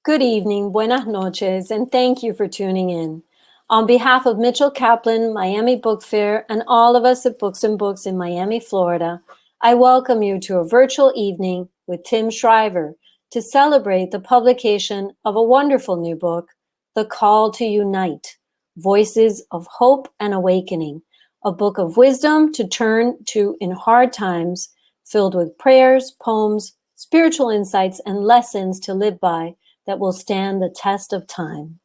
Good evening, buenas noches, and thank you for tuning in. On behalf of Mitchell Kaplan, Miami Book Fair, and all of us at Books and Books in Miami, Florida, I welcome you to a virtual evening with Tim Shriver to celebrate the publication of a wonderful new book, The Call to Unite, Voices of Hope and Awakening, a book of wisdom to turn to in hard times, filled with prayers, poems, spiritual insights, and lessons to live by that will stand the test of time.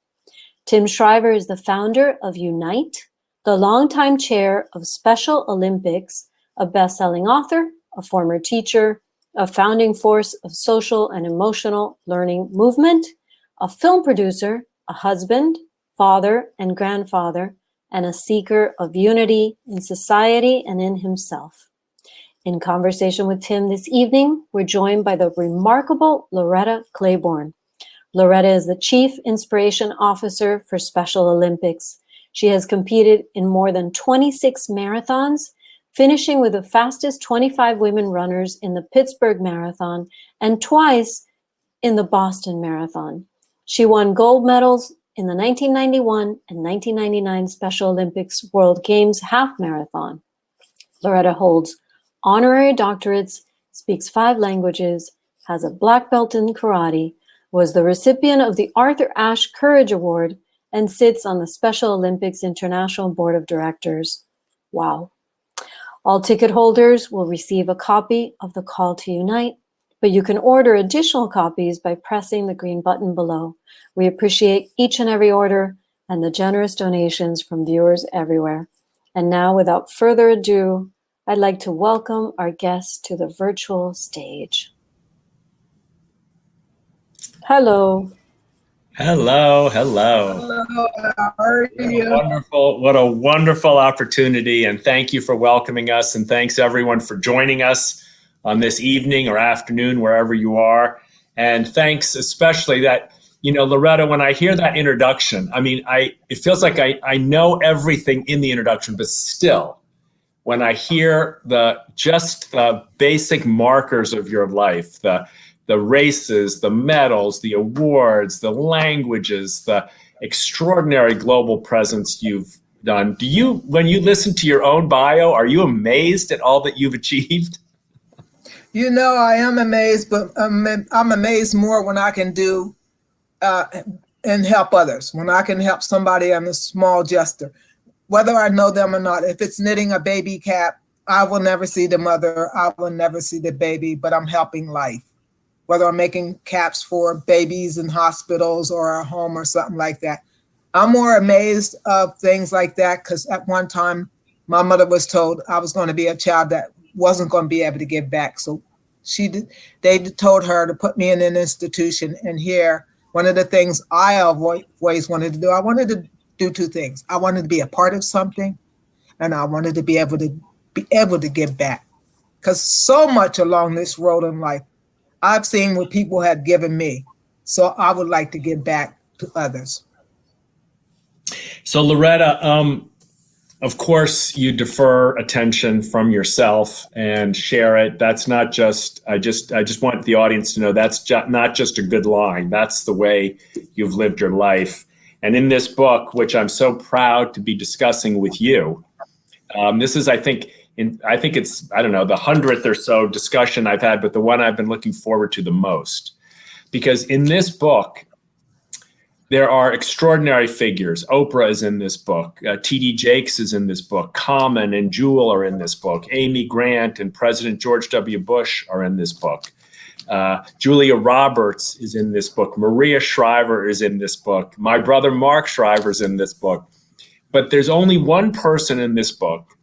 Tim Shriver is the founder of Unite, the longtime chair of Special Olympics, a best-selling author, a former teacher, a founding force of social and emotional learning movement, a film producer, a husband, father, and grandfather, and a seeker of unity in society and in himself. In conversation with Tim this evening, we're joined by the remarkable Loretta Claiborne. Loretta is the Chief Inspiration Officer for Special Olympics. She has competed in more than 26 marathons, finishing with the fastest 25 women runners in the Pittsburgh Marathon and twice in the Boston Marathon. She won gold medals in the 1991 and 1999 Special Olympics World Games Half Marathon. Loretta holds honorary doctorates, speaks 5 languages, has a black belt in karate, was the recipient of the Arthur Ashe Courage Award, and sits on the Special Olympics International Board of Directors. Wow. All ticket holders will receive a copy of The Call to Unite, but you can order additional copies by pressing the green button below. We appreciate each and every order and the generous donations from viewers everywhere. And now, without further ado, I'd like to welcome our guests to the virtual stage. Hello. Hello. Hello, how are you? What a wonderful opportunity, and thank you for welcoming us, and thanks everyone for joining us on this evening or afternoon, wherever you are. And thanks especially that, Loretta, when I hear that introduction, it feels like I know everything in the introduction, but still, when I hear the basic markers of your life, the races, the medals, the awards, the languages, the extraordinary global presence you've done. When you listen to your own bio, are you amazed at all that you've achieved? I am amazed, but I'm amazed more when I can do and help others. When I can help somebody, I'm a small gesture. Whether I know them or not, if it's knitting a baby cap, I will never see the mother, I will never see the baby, but I'm helping life. Whether I'm making caps for babies in hospitals or a home or something like that. I'm more amazed of things like that because at one time, my mother was told I was going to be a child that wasn't going to be able to give back. So they told her to put me in an institution. And here, one of the things I always wanted to do, I wanted to do 2 things. I wanted to be a part of something, and I wanted to be able to give back. Because so much along this road in life, I've seen what people have given me, so I would like to give back to others. So Loretta, of course, you defer attention from yourself and share it. That's not just, I just want the audience to know that's not just a good line. That's the way you've lived your life. And in this book, which I'm so proud to be discussing with you, this is, I think it's, I don't know, the 100th or so discussion I've had, but the one I've been looking forward to the most. Because in this book, there are extraordinary figures. Oprah is in this book. T.D. Jakes is in this book. Common and Jewel are in this book. Amy Grant and President George W. Bush are in this book. Julia Roberts is in this book. Maria Shriver is in this book. My brother Mark Shriver is in this book. But there's only one person in this book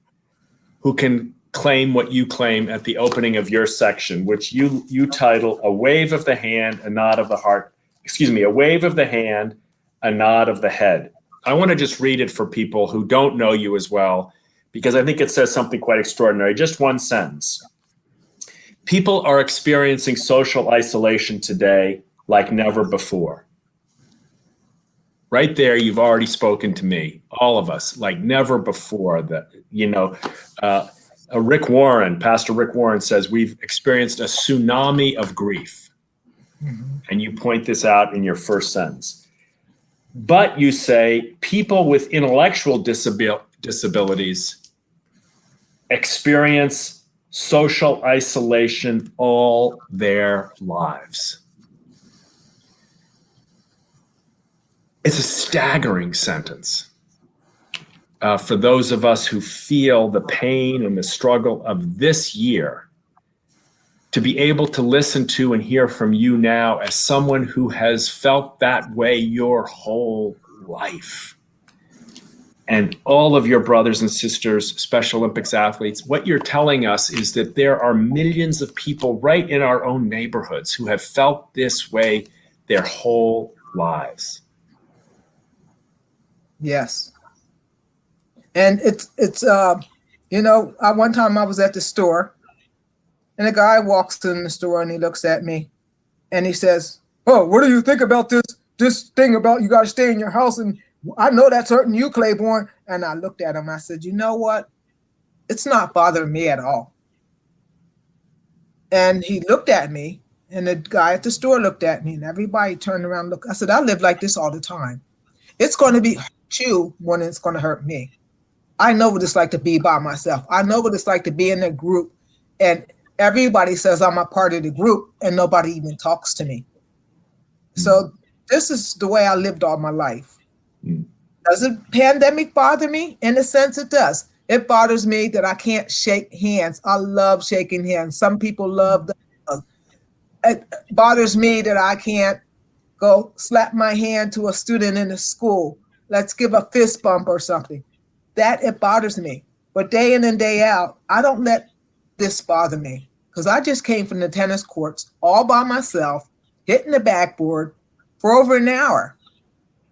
who can claim what you claim at the opening of your section, which you title A Wave of the Hand, a Nod of the Heart. A wave of the hand, a nod of the head. I want to just read it for people who don't know you as well, because I think it says something quite extraordinary. Just one sentence. People are experiencing social isolation today like never before. Right there, you've already spoken to me, all of us, like never before. Pastor Rick Warren says we've experienced a tsunami of grief. And you point this out in your first sentence. But you say people with intellectual disabilities experience social isolation all their lives. It's a staggering sentence. For those of us who feel the pain and the struggle of this year, to be able to listen to and hear from you now as someone who has felt that way your whole life, and all of your brothers and sisters, Special Olympics athletes, what you're telling us is that there are millions of people right in our own neighborhoods who have felt this way their whole lives. Yes. And it's one time I was at the store, and a guy walks in the store and he looks at me and he says, "Oh, what do you think about this thing about you got to stay in your house? And I know that's hurting you, Claiborne." And I looked at him. I said, "You know what? It's not bothering me at all." And he looked at me, and the guy at the store looked at me, and everybody turned around and looked. I said, "I live like this all the time. It's going to be hurt you when it's going to hurt me. I know what it's like to be by myself. I know what it's like to be in a group, and everybody says I'm a part of the group, and nobody even talks to me." So this is the way I lived all my life. Does the pandemic bother me? In a sense, it does. It bothers me that I can't shake hands. I love shaking hands. Some people love the hug. It bothers me that I can't go slap my hand to a student in a school. Let's give a fist bump or something. That it bothers me. But day in and day out, I don't let this bother me, because I just came from the tennis courts all by myself, hitting the backboard for over an hour.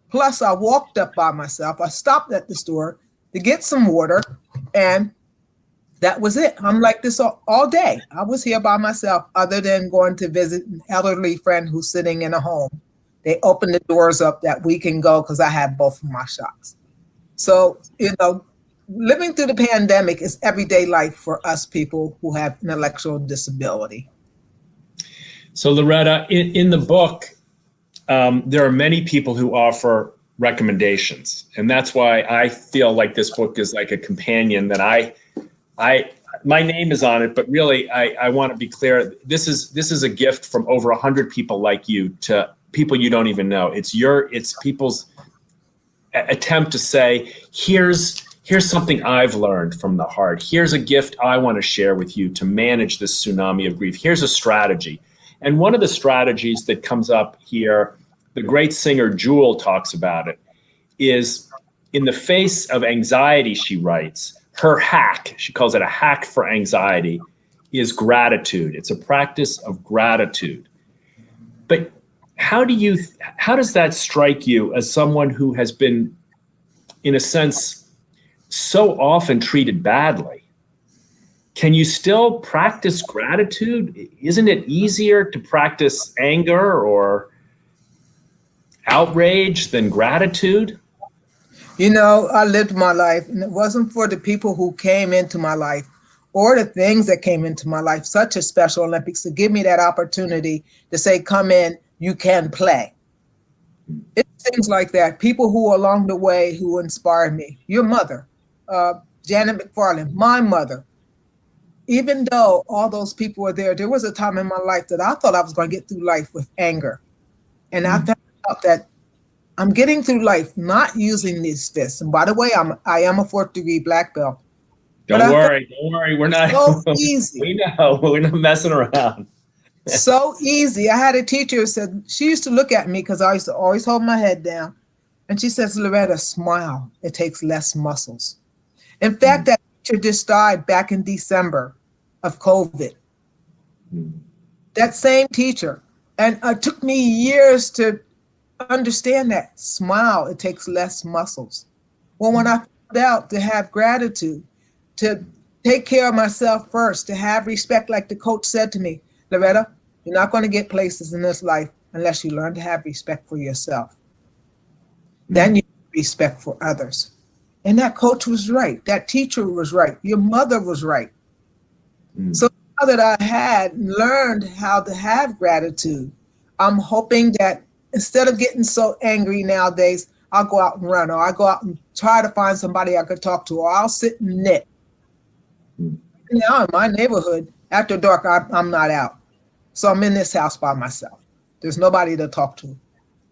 Plus, I walked up by myself. I stopped at the store to get some water, and that was it. I'm like this all day. I was here by myself, other than going to visit an elderly friend who's sitting in a home. They opened the doors up that we can go because I had both of my shots. So, living through the pandemic is everyday life for us people who have intellectual disability. So, Loretta, in the book, there are many people who offer recommendations, and that's why I feel like this book is like a companion that my name is on it, but really I want to be clear. This is a gift from over 100 people like you to people you don't even know. It's people's attempt to say, here's something I've learned from the heart. Here's a gift I want to share with you to manage this tsunami of grief. Here's a strategy. And one of the strategies that comes up here, the great singer Jewel talks about it, is in the face of anxiety, she writes, her hack, she calls it a hack for anxiety, is gratitude. It's a practice of gratitude. But how does that strike you as someone who has been, in a sense, so often treated badly? Can you still practice gratitude? Isn't it easier to practice anger or outrage than gratitude? I lived my life, and it wasn't for the people who came into my life or the things that came into my life, such as Special Olympics, to give me that opportunity to say, come in, you can play. It's things like that. People who along the way who inspired me. Your mother, Janet McFarland, my mother. Even though all those people were there was a time in my life that I thought I was going to get through life with anger. And I found out that I'm getting through life not using these fists. And by the way, I am a 4th degree black belt. Don't worry. We're not. So easy. We know. We're not messing around. So easy. I had a teacher who said, she used to look at me because I used to always hold my head down. And she says, "Loretta, smile. It takes less muscles." In fact, that teacher just died back in December of COVID. That same teacher. And it took me years to understand that. Smile, it takes less muscles. Well, when I found out to have gratitude, to take care of myself first, to have respect, like the coach said to me, "Loretta, you're not going to get places in this life unless you learn to have respect for yourself. Then you have respect for others." And that coach was right. That teacher was right. Your mother was right. So now that I had learned how to have gratitude, I'm hoping that instead of getting so angry nowadays, I'll go out and run, or I'll go out and try to find somebody I could talk to, or I'll sit and knit. Now in my neighborhood, after dark, I'm not out. So I'm in this house by myself. There's nobody to talk to.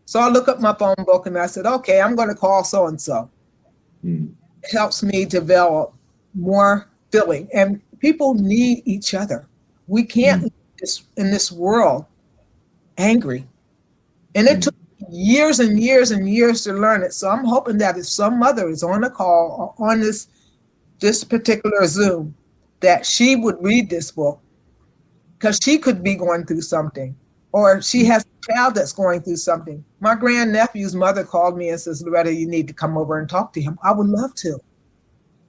So I look up my phone book and I said, okay, I'm going to call so-and-so. It helps me develop more feeling. And people need each other. We can't live in this world angry. And it took years and years and years to learn it. So I'm hoping that if some mother is on a call or on this particular Zoom, that she would read this book, because she could be going through something, or she has a child that's going through something. My grandnephew's mother called me and says, Loretta, you need to come over and talk to him. I would love to,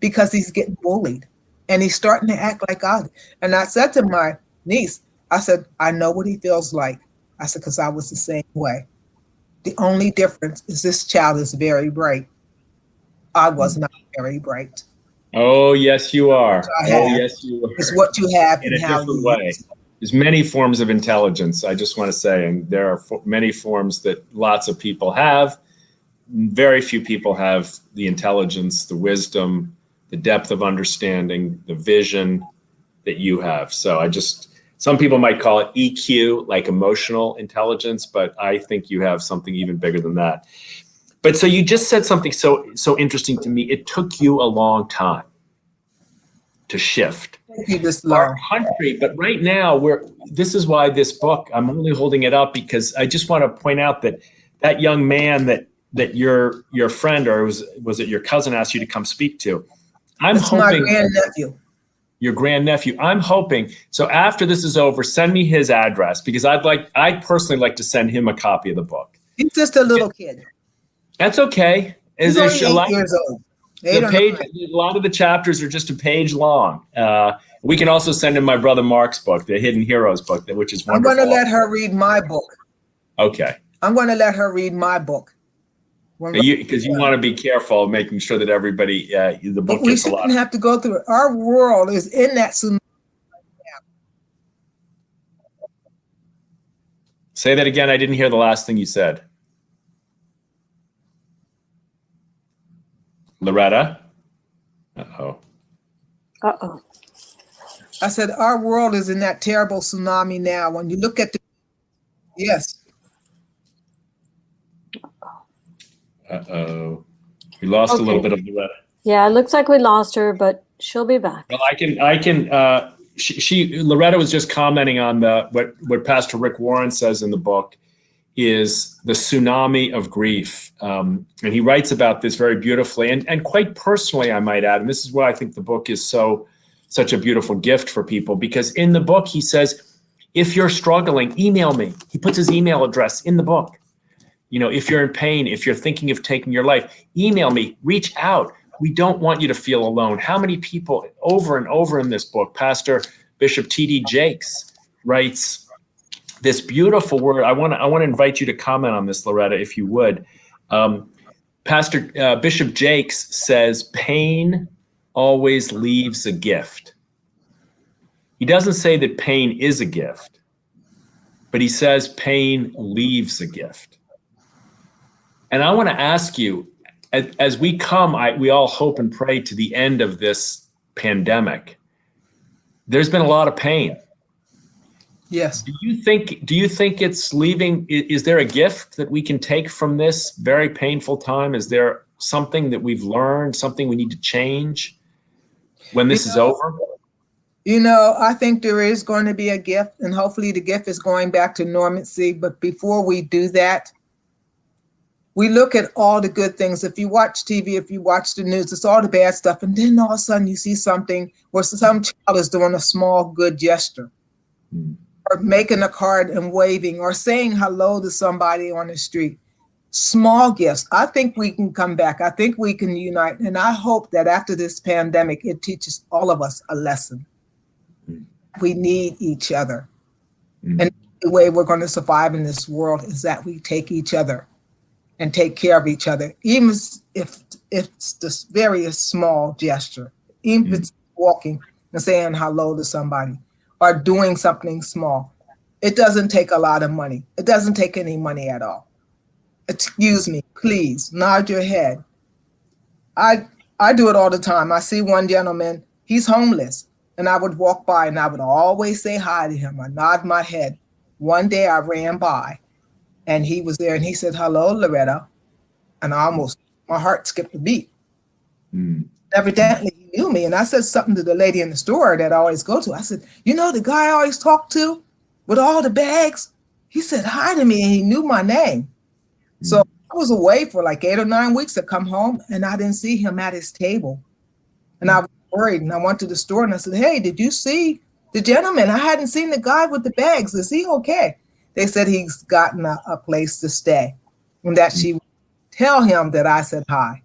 because he's getting bullied and he's starting to act like I. And I said to my niece, I said, I know what he feels like. I said, because I was the same way. The only difference is this child is very bright. I was not very bright. Oh, yes, you are. Oh, yes, you are. It's what you have in and a how different you way. use it. There's many forms of intelligence, I just want to say, and there are many forms that lots of people have. Very few people have the intelligence, the wisdom, the depth of understanding, the vision that you have. So some people might call it EQ, like emotional intelligence, but I think you have something even bigger than that. But so you just said something so interesting to me. It took you a long time to shift our country, but right now this is why this book, I'm only holding it up because I just want to point out that young man that your friend, or was it your cousin, asked you to come speak to. It's my grandnephew. Your grandnephew. I'm hoping, so after this is over, send me his address, because I'd personally like to send him a copy of the book. He's just a little kid. That's okay. He's only 8 years old. A lot of the chapters are just a page long. We can also send him my brother Mark's book, the Hidden Heroes book, which is wonderful. I'm going to let her read my book. Okay. I'm going to let her read my book. Because you want to be careful, making sure that everybody, the book we gets a lot. shouldn't have to go through it. Our world is in that tsunami. Say that again. I didn't hear the last thing you said. Loretta? Uh-oh. Uh-oh. I said, our world is in that terrible tsunami now. When you look at yes. Uh-oh. We lost a little bit of Loretta. Yeah, it looks like we lost her, but she'll be back. Well, Loretta was just commenting on what Pastor Rick Warren says in the book is the tsunami of grief. And he writes about this very beautifully and quite personally, I might add. And this is why I think the book is such a beautiful gift for people, because in the book, he says, if you're struggling, email me. He puts his email address in the book. You know, if you're in pain, if you're thinking of taking your life, email me, reach out. We don't want you to feel alone. How many people over and over in this book, Pastor Bishop T.D. Jakes writes this beautiful word. I want to invite you to comment on this, Loretta, if you would. Pastor Bishop Jakes says, pain always leaves a gift. He doesn't say that pain is a gift, but he says pain leaves a gift. And I want to ask you, as we we all hope and pray to the end of this pandemic, there's been a lot of pain. Yes. Do you think it's leaving? Is there a gift that we can take from this very painful time? Is there something that we've learned, something we need to change when this is over? You know, I think there is going to be a gift, and hopefully the gift is going back to normancy. But before we do that, we look at all the good things. If you watch TV, if you watch the news, it's all the bad stuff. And then all of a sudden you see something where some child is doing a small good gesture, or making a card and waving, or saying hello to somebody on the street. Small gifts. I think we can come back. I think we can unite. And I hope that after this pandemic, it teaches all of us a lesson. We need each other. And the way we're going to survive in this world is that we take each other and take care of each other, even if it's this very small gesture, even if it's walking and saying hello to somebody or doing something small. It doesn't take a lot of money. It doesn't take any money at all. Excuse me, please, nod your head. I do it all the time. I see one gentleman, he's homeless, and I would walk by and I would always say hi to him. I nod my head. One day I ran by and he was there and he said, "Hello, Loretta." And my heart skipped a beat. Mm. Evidently he knew me. And I said something to the lady in the store that I always go to. I said, "You know the guy I always talk to with all the bags?" He said hi to me and he knew my name. So I was away for like 8 or 9 weeks to come home and I didn't see him at his table. And I was worried and I went to the store and I said, "Hey, did you see the gentleman? I hadn't seen the guy with the bags. Is he okay?" They said he's gotten a place to stay and that she would tell him that I said hi.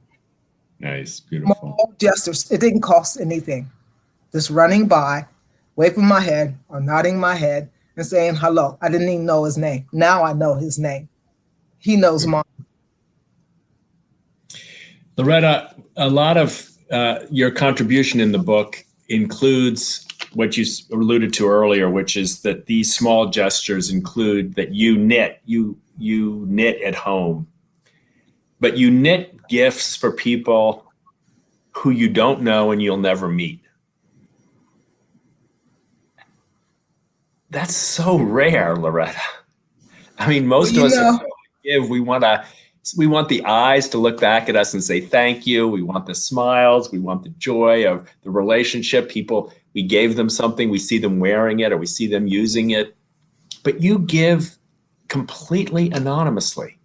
Nice, beautiful. Small gestures. It didn't cost anything. Just running by, waving my head or nodding my head and saying hello. I didn't even know his name. Now I know his name. He knows mine. Loretta, a lot of your contribution in the book includes what you alluded to earlier, which is that these small gestures include that you knit at home, but you knit gifts for people who you don't know and you'll never meet. That's so rare, Loretta. I mean, most of us give. We want the eyes to look back at us and say thank you. We want the smiles. We want the joy of the relationship. People, we gave them something. We see them wearing it or we see them using it. But you give completely anonymously.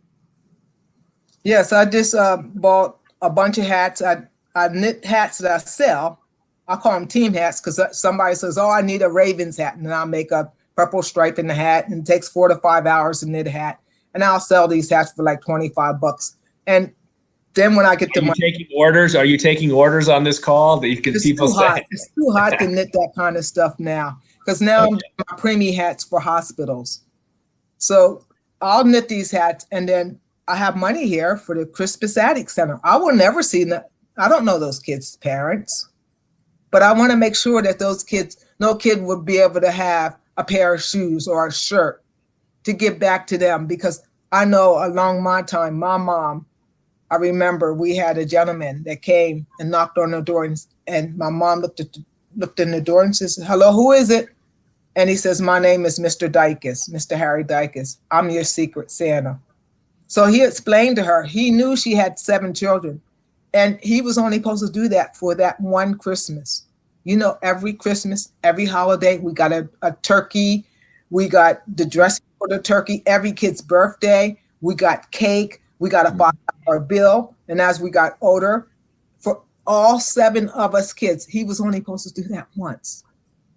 Yes, I just bought a bunch of hats. I knit hats that I sell. I call them team hats because somebody says, "Oh, I need a Ravens hat." And I'll make a purple stripe in the hat. And it takes 4 to 5 hours to knit a hat. And I'll sell these hats for like $25. And then when I get the money. Are you taking orders on this call? Because people say it's too hot to knit that kind of stuff now. Because now I'm doing my preemie hats for hospitals. So I'll knit these hats and then I have money here for the Crispus Attic Center. I will never see that. I don't know those kids' parents, but I want to make sure that those kids, no kid would be able to have a pair of shoes or a shirt to give back to them. Because I know along my time, my mom, I remember we had a gentleman that came and knocked on the door and my mom looked in the door and says, "Hello, who is it?" And he says, "My name is Mr. Dykes, Mr. Harry Dykes. I'm your secret Santa." So he explained to her, he knew she had 7 children and he was only supposed to do that for that one Christmas. You know, every Christmas, every holiday, we got a turkey. We got the dressing for the turkey. Every kid's birthday, we got cake. We got a $5 bill. And as we got older, for all 7 of us kids, he was only supposed to do that once.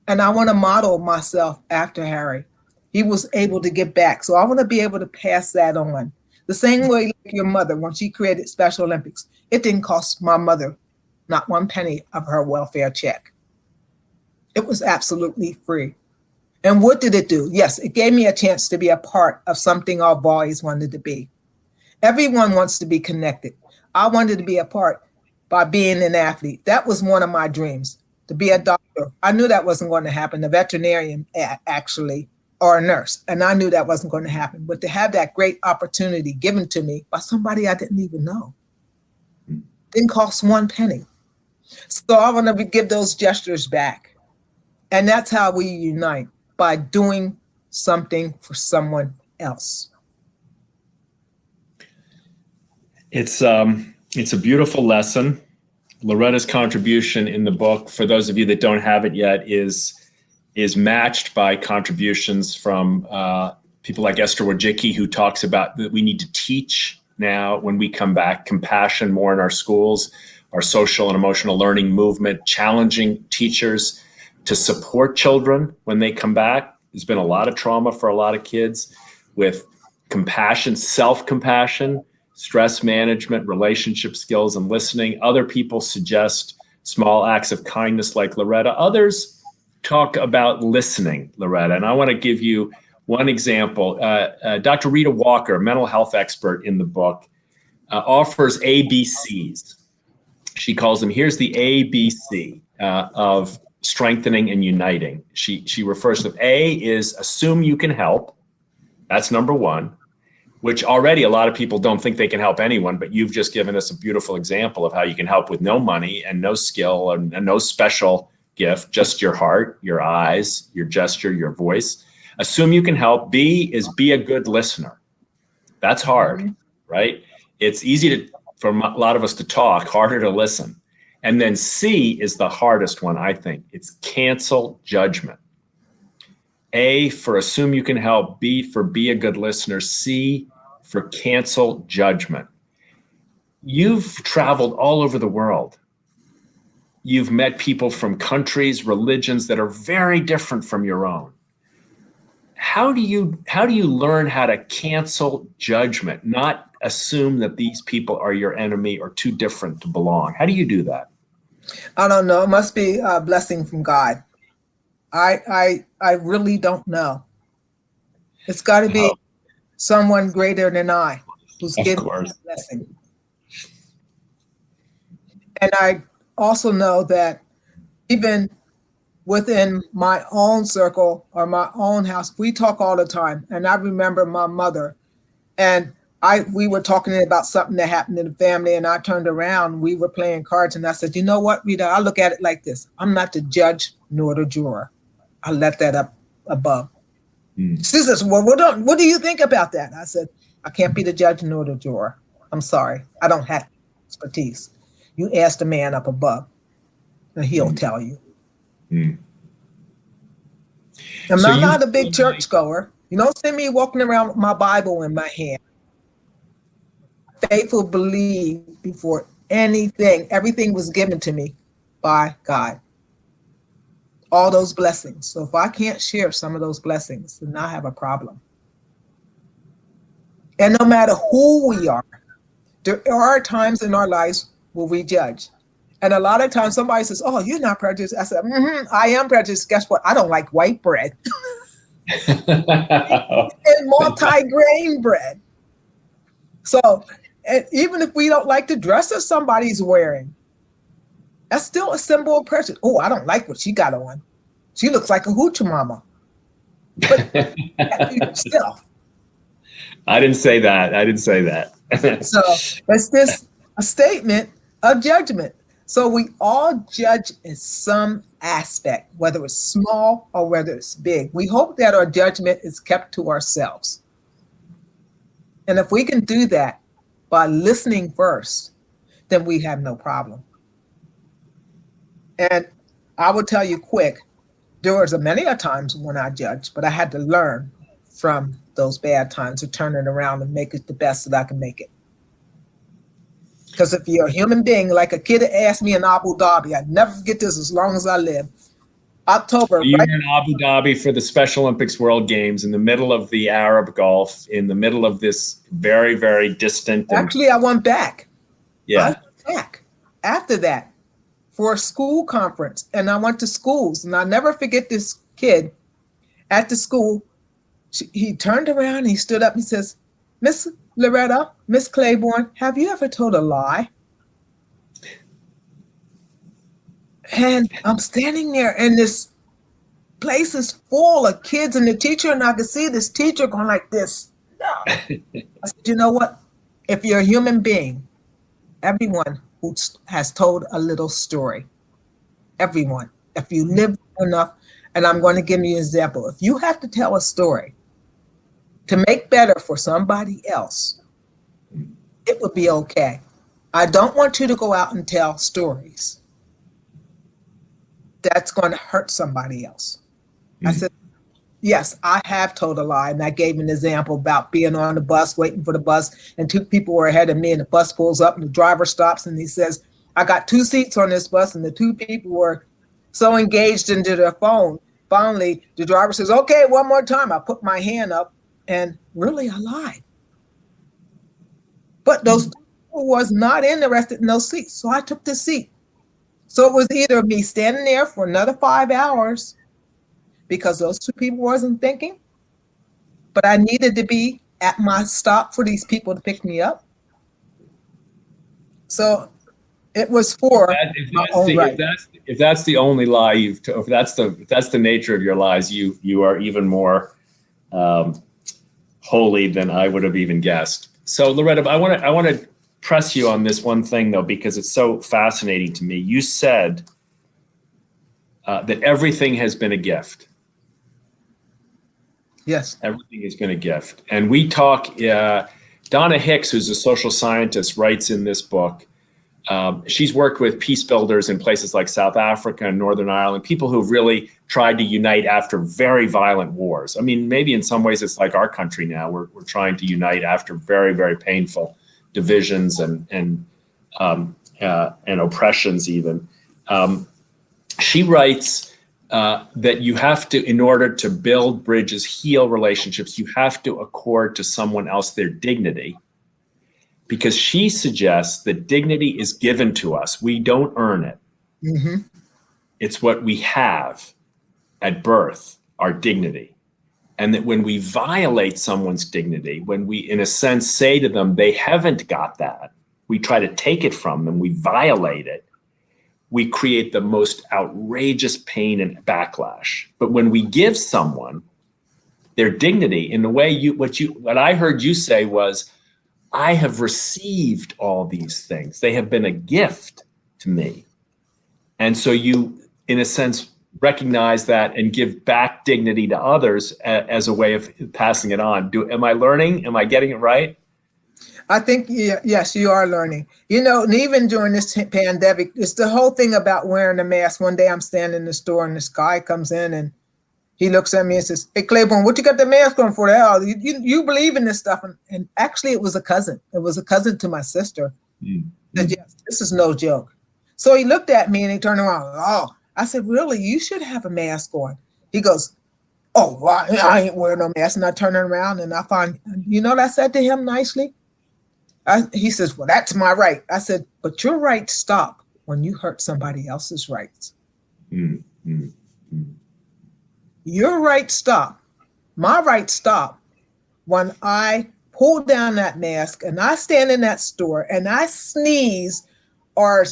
And I want to model myself after Harry. He was able to give back. So I want to be able to pass that on. The same way like your mother, when she created Special Olympics, it didn't cost my mother not 1 penny of her welfare check. It was absolutely free. And what did it do? Yes, it gave me a chance to be a part of something I've always wanted to be. Everyone wants to be connected. I wanted to be a part by being an athlete. That was one of my dreams, to be a doctor. I knew that wasn't going to happen, a veterinarian actually, or a nurse. And I knew that wasn't going to happen. But to have that great opportunity given to me by somebody I didn't even know, didn't cost 1 penny. So I want to give those gestures back. And that's how we unite, by doing something for someone else. It's a beautiful lesson. Loretta's contribution in the book, for those of you that don't have it yet, is matched by contributions from people like Esther Wojcicki, who talks about that we need to teach now when we come back compassion more in our schools, our social and emotional learning movement, challenging teachers to support children when they come back. There's been a lot of trauma for a lot of kids with compassion, self-compassion, stress management, relationship skills, and listening. Other people suggest small acts of kindness like Loretta. Others talk about listening, Loretta. And I want to give you one example. Dr. Rita Walker, a mental health expert in the book, offers ABCs. She calls them, here's the ABC of strengthening, and uniting. She refers to A is assume you can help. That's number one, which already a lot of people don't think they can help anyone, but you've just given us a beautiful example of how you can help with no money and no skill and no special gift, just your heart, your eyes, your gesture, your voice. Assume you can help. B is be a good listener. That's hard, right? It's easy for a lot of us to talk, harder to listen. And then C is the hardest one, I think. It's cancel judgment. A for assume you can help. B for be a good listener. C for cancel judgment. You've traveled all over the world. You've met people from countries, religions that are very different from your own. How do you learn how to cancel judgment, not assume that these people are your enemy or too different to belong? How do you do that? I don't know. It must be a blessing from God. I really don't know. It's got to be someone greater than I who's given me a blessing. And I also know that even within my own circle or my own house, we talk all the time. And I remember my mother, and we were talking about something that happened in the family, and I turned around, we were playing cards, and I said, you know what, Rita, I look at it like this. I'm not the judge nor the juror. I let that up above. She says, well, what do you think about that? I said, I can't be the judge nor the juror. I'm sorry. I don't have expertise. You ask the man up above, and he'll tell you. I'm not a big churchgoer. You don't see me walking around with my Bible in my hand. Faithful believe before anything. Everything was given to me by God. All those blessings. So if I can't share some of those blessings, then I have a problem. And no matter who we are, there are times in our lives where we judge. And a lot of times somebody says, oh, you're not prejudiced. I said, I am prejudiced. Guess what? I don't like white bread. And multi-grain bread. So even if we don't like the dresses somebody's wearing, that's still a symbol of prejudice. Oh, I don't like what she got on. She looks like a hoochie mama. But yourself. I didn't say that. So it's this a statement of judgment. So we all judge in some aspect, whether it's small or whether it's big. We hope that our judgment is kept to ourselves. And if we can do that by listening first, then we have no problem. And I will tell you quick, there was many a times when I judged, but I had to learn from those bad times to turn it around and make it the best that I can make it. Because if you're a human being, like a kid asked me in Abu Dhabi, I'd never forget this as long as I live. October. You were in Abu Dhabi for the Special Olympics World Games in the middle of the Arab Gulf, in the middle of this very, very distant. Actually, I went back. Yeah. I went back after that for a school conference. And I went to schools. And I'll never forget this kid at the school. He turned around and he stood up and he says, Miss Loretta, Miss Claiborne, have you ever told a lie? And I'm standing there and this place is full of kids and the teacher, and I could see this teacher going like this. No. I said, you know what? If you're a human being, everyone who has told a little story, everyone, if you live enough, and I'm going to give you an example. If you have to tell a story to make better for somebody else, it would be okay. I don't want you to go out and tell stories that's going to hurt somebody else. I said, yes, I have told a lie. And I gave an example about being on the bus, waiting for the bus, and two people were ahead of me, and the bus pulls up and the driver stops and he says, I got 2 seats on this bus, and the 2 people were so engaged into their phone. Finally, the driver says, okay, one more time. I put my hand up, and really I lied. But those people was not interested in those seats, so I took the seat. So it was either me standing there for another 5 hours because those 2 people wasn't thinking, but I needed to be at my stop for these people to pick me up. So It was for If my that's own the right. if that's the only lie if that's the nature of your lies, you are even more holy than I would have even guessed. So Loretta, I want to press you on this one thing though, because it's so fascinating to me. You said that everything has been a gift. Yes. Everything has been a gift. And we talk, Donna Hicks, who's a social scientist, writes in this book. She's worked with peace builders in places like South Africa and Northern Ireland, people who've really tried to unite after very violent wars. I mean, maybe in some ways it's like our country now. We're trying to unite after very, very painful divisions and oppressions even. She writes that you have to, in order to build bridges, heal relationships, you have to accord to someone else their dignity. Because she suggests that dignity is given to us. We don't earn it. Mm-hmm. It's what we have at birth, our dignity. And that when we violate someone's dignity, when we, in a sense, say to them, they haven't got that, we try to take it from them, we violate it, we create the most outrageous pain and backlash. But when we give someone their dignity in the way what I heard you say was, I have received all these things. They have been a gift to me. And so you, in a sense, recognize that and give back dignity to others as a way of passing it on. Am I learning? Am I getting it right? I think, yes, you are learning. You know, and even during this pandemic, it's the whole thing about wearing a mask. One day I'm standing in the store and this guy comes in and he looks at me and says, "Hey, Claiborne, what you got the mask on for? You believe in this stuff?" And actually, it was a cousin. It was a cousin to my sister. Mm-hmm. Said, "Yes, this is no joke." So he looked at me and he turned around. Oh, I said, "Really? You should have a mask on." He goes, "Oh, well, I ain't wearing no mask." And I turn around and I find, you know what I said to him nicely? He says, "Well, that's my right." I said, "But your rights stop when you hurt somebody else's rights." Mm-hmm. Your rights stop. My rights stop when I pull down that mask and I stand in that store and I sneeze or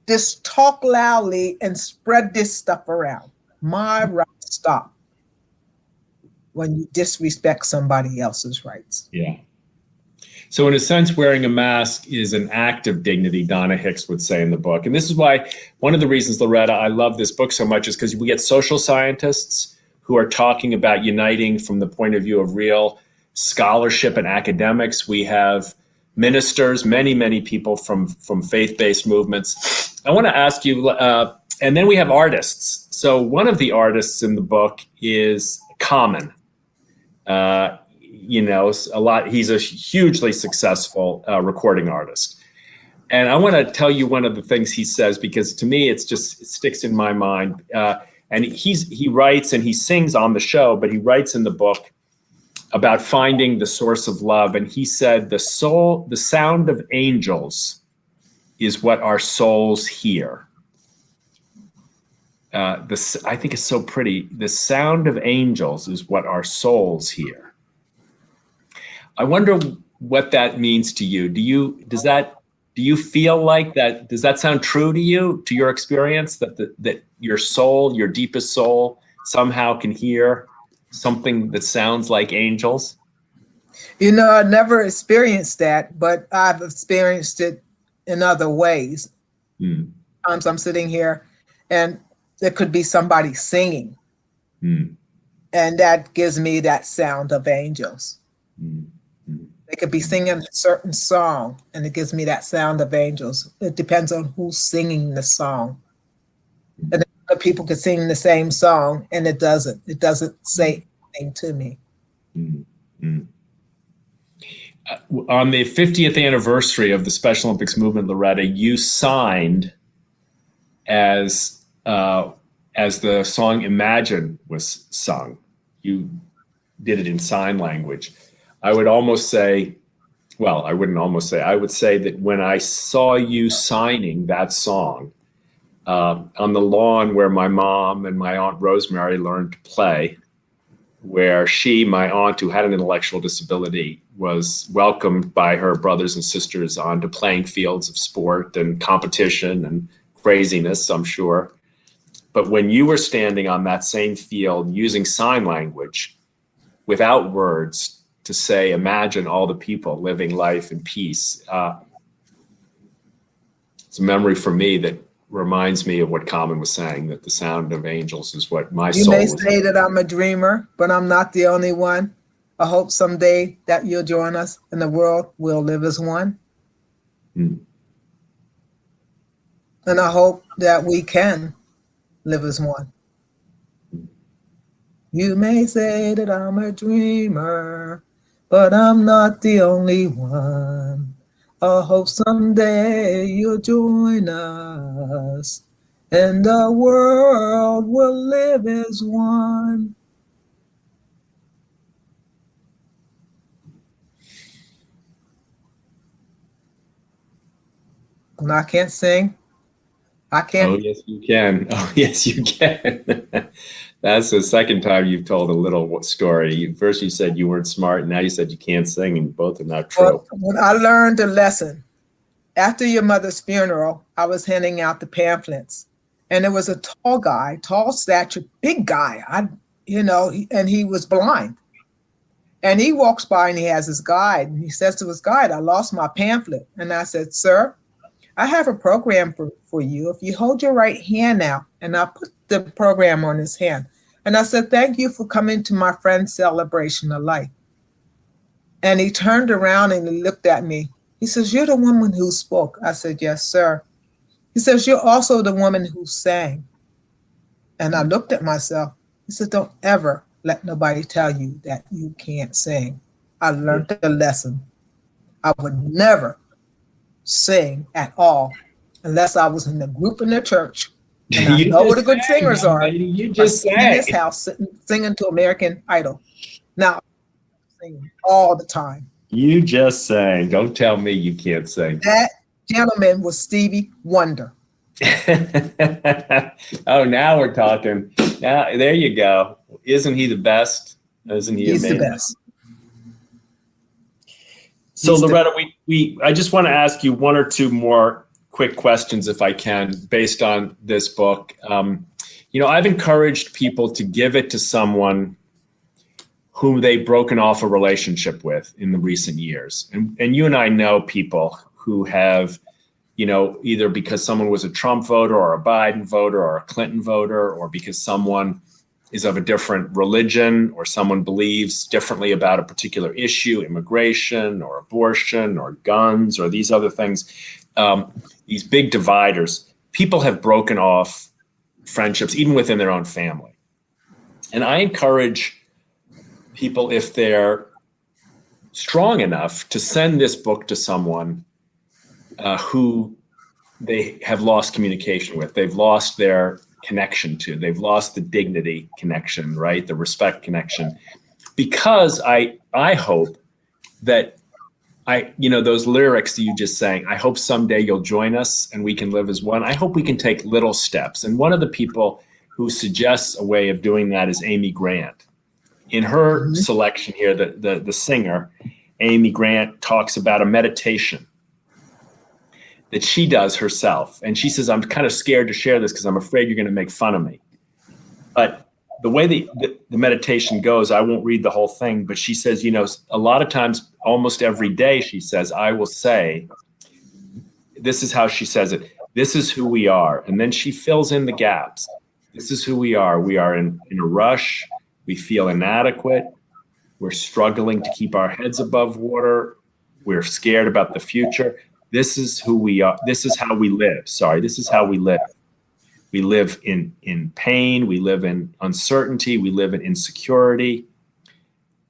just talk loudly and spread this stuff around. My rights stop when you disrespect somebody else's rights. Yeah. So in a sense, wearing a mask is an act of dignity, Donna Hicks would say in the book. And this is why one of the reasons, Loretta, I love this book so much is because we get social scientists who are talking about uniting from the point of view of real scholarship and academics. We have ministers, many, many people from faith-based movements. I want to ask you, and then we have artists. So one of the artists in the book is Common. You know, he's a hugely successful recording artist. And I want to tell you one of the things he says, because to me, it sticks in my mind. And he writes and he sings on the show, but he writes in the book about finding the source of love. And he said, the sound of angels is what our souls hear. I think it's so pretty. The sound of angels is what our souls hear. I wonder what that means to you. Do you feel like that? Does that sound true to you, to your experience, that your soul, your deepest soul, somehow can hear something that sounds like angels? You know, I never experienced that, but I've experienced it in other ways. Sometimes I'm sitting here and there could be somebody singing, and that gives me that sound of angels. They could be singing a certain song, and it gives me that sound of angels. It depends on who's singing the song. And other people could sing the same song, and it doesn't. It doesn't say anything to me. On the 50th anniversary of the Special Olympics movement, Loretta, you signed as the song "Imagine" was sung. You did it in sign language. I would almost say, well, I wouldn't almost say, I would say that when I saw you signing that song on the lawn where my mom and my Aunt Rosemary learned to play where she, my aunt, who had an intellectual disability, was welcomed by her brothers and sisters onto playing fields of sport and competition and craziness, I'm sure. But when you were standing on that same field using sign language without words to say, imagine all the people living life in peace, it's a memory for me that reminds me of what Common was saying, that the sound of angels is what my soul You may was. say that I'm a dreamer, but I'm not the only one. I hope someday that you'll join us and the world will live as one. Mm. And I hope that we can live as one. You may say that I'm a dreamer, but I'm not the only one. I hope someday you'll join us and the world will live as one. And I can't sing. I can't. Oh, yes, you can. Oh, yes, you can. That's the second time you've told a little story. First, you said you weren't smart, and now you said you can't sing, and both are not true. But when I learned a lesson, after your mother's funeral, I was handing out the pamphlets, and there was a tall guy, tall stature, big guy, and he was blind. And he walks by and he has his guide, and he says to his guide, I lost my pamphlet. And I said, sir, I have a program for you. If you hold your right hand out, and I put the program on his hand. And I said, thank you for coming to my friend's celebration of life. And he turned around and he looked at me. He says, you're the woman who spoke. I said, yes, sir. He says, you're also the woman who sang. And I looked at myself. He said, don't ever let nobody tell you that you can't sing. I learned a lesson. I would never sing at all unless I was in a group in the church. And I know what the good singers are. You just sang. In his house singing to American Idol. Now, I'm singing all the time. You just sang. Don't tell me you can't sing. That gentleman was Stevie Wonder. Oh, now we're talking. Now, there you go. Isn't he the best? Isn't he He's amazing? the best. So, Loretta, I just want to ask you one or two more quick questions, if I can, based on this book. I've encouraged people to give it to someone whom they've broken off a relationship with in the recent years. And you and I know people who have, either because someone was a Trump voter or a Biden voter or a Clinton voter, or because someone is of a different religion or someone believes differently about a particular issue, immigration or abortion or guns or these other things, these big dividers. People have broken off friendships, even within their own family. And I encourage people, if they're strong enough, to send this book to someone who they have lost communication with. They've lost their connection to. They've lost the dignity connection, right? The respect connection. Because I hope that those lyrics that you just sang, I hope someday you'll join us and we can live as one. I hope we can take little steps. And one of the people who suggests a way of doing that is Amy Grant. In her selection here, the singer, Amy Grant, talks about a meditation that she does herself. And she says, I'm kind of scared to share this because I'm afraid you're going to make fun of me. But the way the meditation goes, I won't read the whole thing, but she says, a lot of times, almost every day, she says, I will say, this is how she says it, this is who we are. And then she fills in the gaps. This is who we are. We are in a rush. We feel inadequate. We're struggling to keep our heads above water. We're scared about the future. This is who we are. This is how we live. Sorry, this is how we live. We live in pain. We live in uncertainty. We live in insecurity.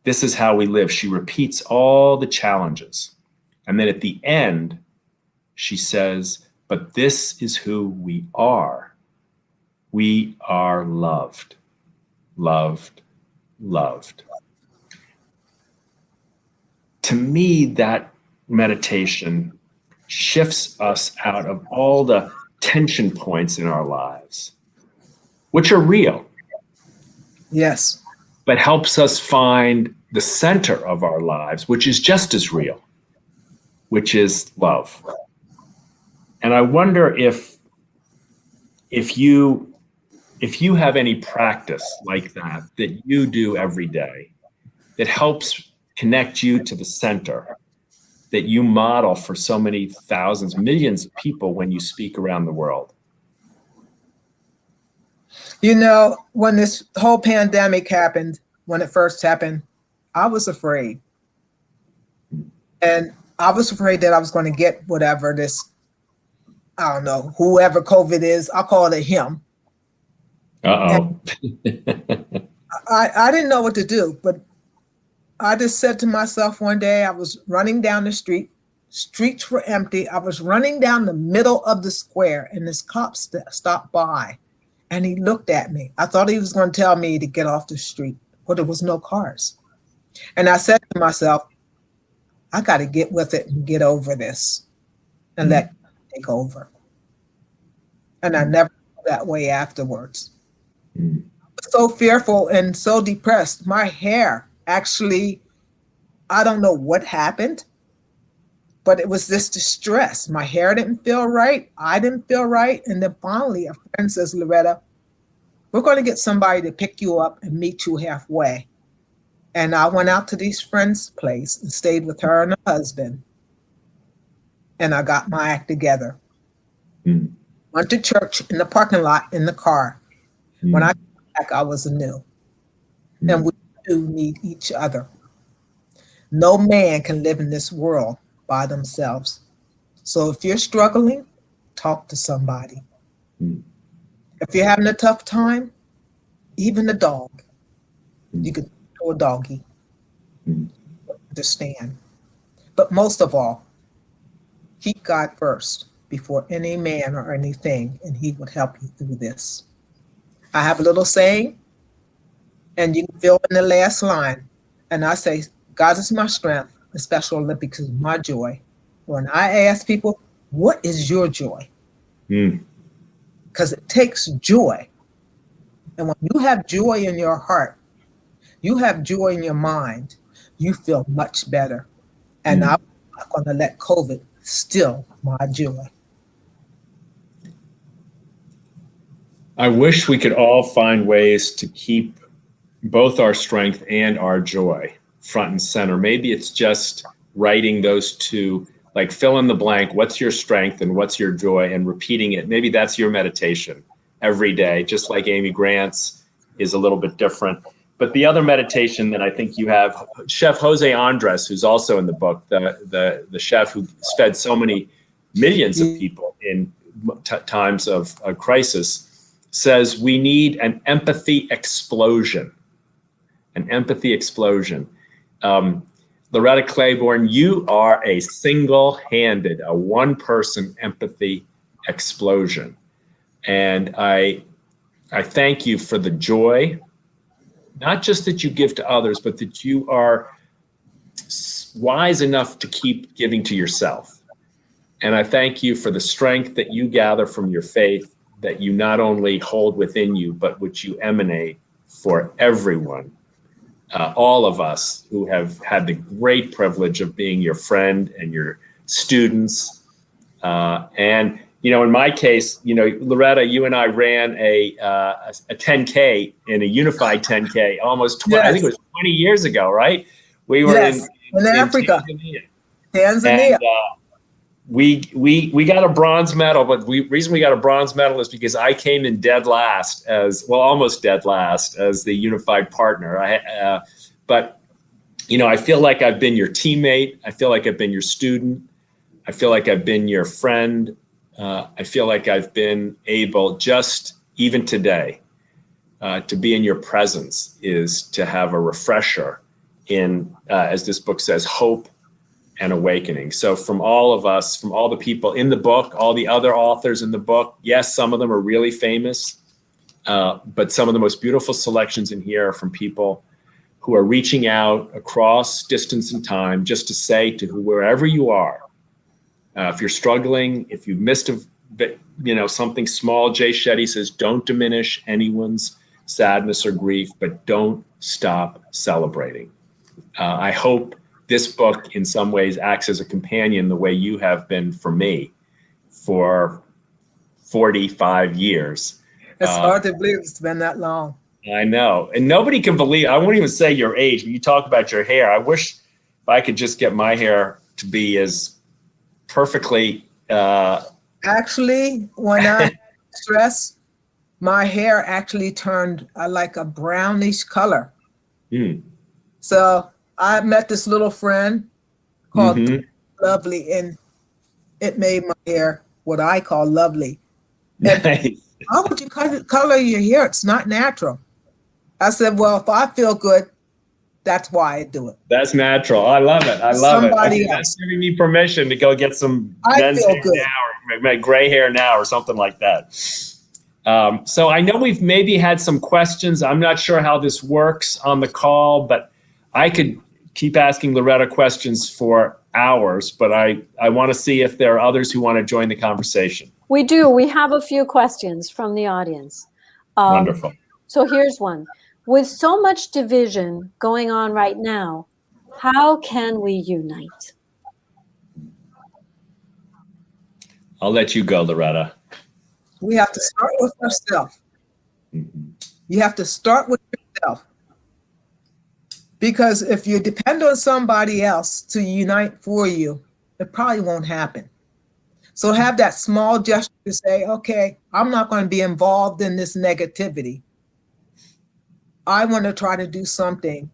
This is how we live. She repeats all the challenges. And then at the end, she says, but this is who we are. We are loved, loved, loved. To me, that meditation shifts us out of all the tension points in our lives, which are real. Yes. but helps us find the center of our lives, which is just as real, which is love. And I wonder if you have any practice like that you do every day that helps connect you to the center, that you model for so many thousands, millions of people when you speak around the world. You know, when this whole pandemic happened, when it first happened, I was afraid. And I was afraid that I was going to get whatever this, I don't know, whoever COVID is, I'll call it him. Uh-oh. I didn't know what to do, but I just said to myself one day, I was running down the street, streets were empty. I was running down the middle of the square and this cop stopped by and he looked at me. I thought he was going to tell me to get off the street, but there was no cars. And I said to myself, I got to get with it and get over this and let it take over. And I never felt that way afterwards. I was so fearful and so depressed. My hair actually, I don't know what happened, but it was this distress. My hair didn't feel right. I didn't feel right. And then finally a friend says, Loretta, we're going to get somebody to pick you up and meet you halfway. And I went out to these friends' place and stayed with her and her husband. And I got my act together. Went to church in the parking lot in the car. When I came back, I was anew. And we do need each other. No man can live in this world by themselves. So if you're struggling, talk to somebody. If you're having a tough time, even a dog, you can talk to a doggy. Understand. But most of all, keep God first before any man or anything, and he would help you through this. I have a little saying, and you can fill in the last line. And I say, God is my strength, the Special Olympics is my joy. When I ask people, what is your joy? Because it takes joy. And when you have joy in your heart, you have joy in your mind, you feel much better. And I'm not going to let COVID steal my joy. I wish we could all find ways to keep both our strength and our joy front and center. Maybe it's just writing those two, like fill in the blank, what's your strength and what's your joy, and repeating it. Maybe that's your meditation every day, just like Amy Grant's is a little bit different. But the other meditation that I think you have, Chef Jose Andres, who's also in the book, the chef who fed so many millions of people in times of crisis, says we need an empathy explosion. An empathy explosion. Loretta Claiborne, you are a single-handed, a one-person empathy explosion. And I thank you for the joy, not just that you give to others, but that you are wise enough to keep giving to yourself. And I thank you for the strength that you gather from your faith, that you not only hold within you, but which you emanate for everyone, all of us who have had the great privilege of being your friend and your students. And, you know, in my case, you know, Loretta, you and I ran a 10K in a unified 10K almost, I think it was 20 years ago, right? We were in Africa. Tanzania. And, we got a bronze medal, but reason we got a bronze medal is because I came in dead last almost dead last as the unified partner. But, you know, I feel like I've been your teammate. I feel like I've been your student. I feel like I've been your friend. I feel like I've been able, just even today, to be in your presence is to have a refresher in, as this book says, hope and awakening. So from all of us, from all the people in the book, all the other authors in the book, yes, some of them are really famous, but some of the most beautiful selections in here are from people who are reaching out across distance and time just to say to wherever you are, if you're struggling, if you've missed something small, Jay Shetty says, don't diminish anyone's sadness or grief, but don't stop celebrating. I hope this book in some ways acts as a companion the way you have been for me for 45 years. It's hard to believe it's been that long. I know. And nobody can believe, I won't even say your age, but you talk about your hair. I wish if I could just get my hair to be as perfectly. Actually, when I stress, my hair actually turned like a brownish color. So I met this little friend called Lovely, and it made my hair what I call lovely. And Nice. how would you color your hair? It's not natural. I said, well, if I feel good, that's why I do it. That's natural. I love it. I love Somebody it. else. That's giving me permission to go get some I men's feel hair good. now, or make gray hair now, or something like that. So I know we've maybe had some questions. I'm not sure how this works on the call, but I could keep asking Loretta questions for hours, but I want to see if there are others who want to join the conversation. We do. We have a few questions from the audience. Wonderful. So here's one. With so much division going on right now, how can we unite? I'll let you go, Loretta. We have to start with ourselves. You have to start with yourself. Because if you depend on somebody else to unite for you, it probably won't happen. So have that small gesture to say, okay, I'm not going to be involved in this negativity. I want to try to do something